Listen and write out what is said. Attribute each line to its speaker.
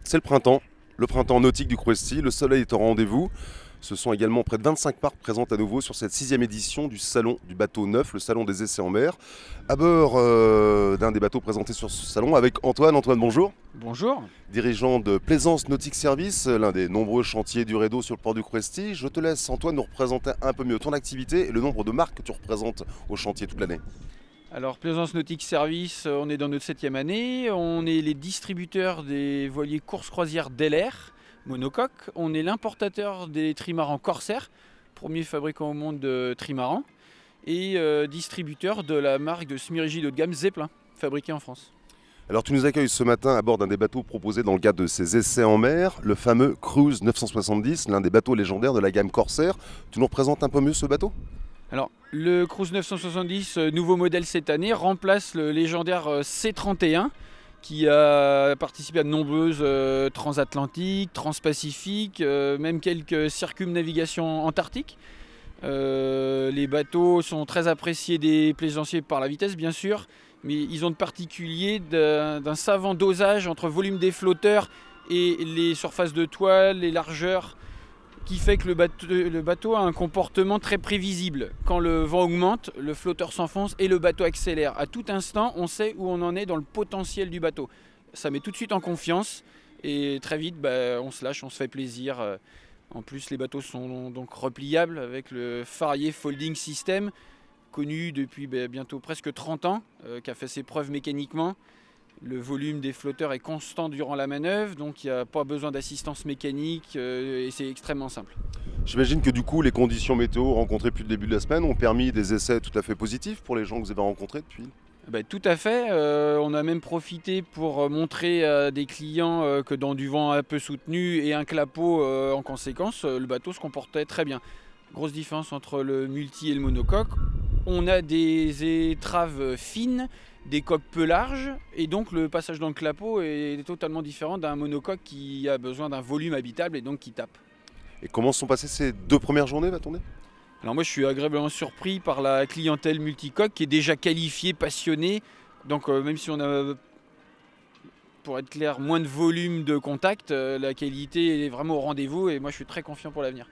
Speaker 1: C'est le printemps nautique du Crouesty, le soleil est au rendez-vous. Ce sont également près de 25 parcs présentes à nouveau sur cette 6e édition du Salon du bateau neuf, le Salon des essais en mer. À bord d'un des bateaux présentés sur ce salon avec Antoine. Antoine, bonjour.
Speaker 2: Bonjour.
Speaker 1: Dirigeant de Plaisance Nautique Service, l'un des nombreux chantiers du Redo sur le port du Crouesty. Je te laisse, Antoine, nous représenter un peu mieux ton activité et le nombre de marques que tu représentes au chantier toute l'année.
Speaker 2: Alors Plaisance Nautique Service, on est dans notre 7e année. On est les distributeurs des voiliers course-croisière Delair, monocoque. On est l'importateur des trimarans Corsair, premier fabricant au monde de trimarans. Et distributeur de la marque de semi-rigide haut de gamme Zeppelin, fabriquée en France.
Speaker 1: Alors tu nous accueilles ce matin à bord d'un des bateaux proposés dans le cadre de ces essais en mer, le fameux Cruise 970, l'un des bateaux légendaires de la gamme Corsair. Tu nous représentes un peu mieux ce bateau ?
Speaker 2: Alors, le Cruise 970, nouveau modèle cette année, remplace le légendaire C31 qui a participé à de nombreuses transatlantiques, transpacifiques, même quelques circumnavigations antarctiques. Les bateaux sont très appréciés des plaisanciers par la vitesse, bien sûr, mais ils ont de particulier d'un savant dosage entre volume des flotteurs et les surfaces de toile, les largeurs, qui fait que le bateau a un comportement très prévisible. Quand le vent augmente, le flotteur s'enfonce et le bateau accélère. À tout instant, on sait où on en est dans le potentiel du bateau. Ça met tout de suite en confiance et très vite, on se lâche, on se fait plaisir. En plus, les bateaux sont donc repliables avec le Farrier Folding System, connu depuis bientôt presque 30 ans, qui a fait ses preuves mécaniquement. Le volume des flotteurs est constant durant la manœuvre, donc il n'y a pas besoin d'assistance mécanique et c'est extrêmement simple.
Speaker 1: J'imagine que du coup, les conditions météo rencontrées depuis le début de la semaine ont permis des essais tout à fait positifs pour les gens que vous avez rencontrés depuis.
Speaker 2: Tout à fait, on a même profité pour montrer à des clients que dans du vent un peu soutenu et un clapot en conséquence, le bateau se comportait très bien. Grosse différence entre le multi et le monocoque. On a des étraves fines, des coques peu larges, et donc le passage dans le clapot est totalement différent d'un monocoque qui a besoin d'un volume habitable et donc qui tape.
Speaker 1: Et comment se sont passées ces 2 premières journées, va-t-on dire ?
Speaker 2: Alors moi je suis agréablement surpris par la clientèle multicoque qui est déjà qualifiée, passionnée, donc même si on a, pour être clair, moins de volume de contact, la qualité est vraiment au rendez-vous et moi je suis très confiant pour l'avenir.